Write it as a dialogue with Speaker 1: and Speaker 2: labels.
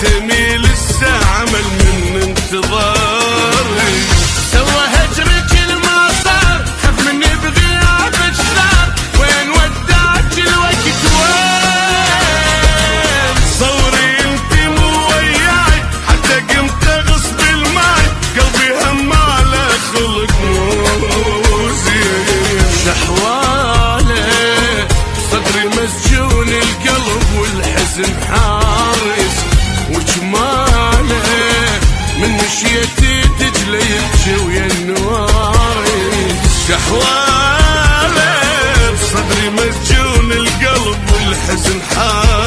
Speaker 1: تميل الساعة مل من انتظاري.
Speaker 2: سوى هجرك ما صار، خاف مني بغيابك ثار، وين وداك الوقت وين؟
Speaker 1: صوري انت مو وياي، حتى قمت غصب الماي، قلبي هم على خلق مو زين.
Speaker 2: شحواله صدري مسجون القلب والحزن حارس، وجماله من مشيتي دجله يبكي ويا النوارس.
Speaker 1: شحواله بصدري مسجون القلب والحزن حار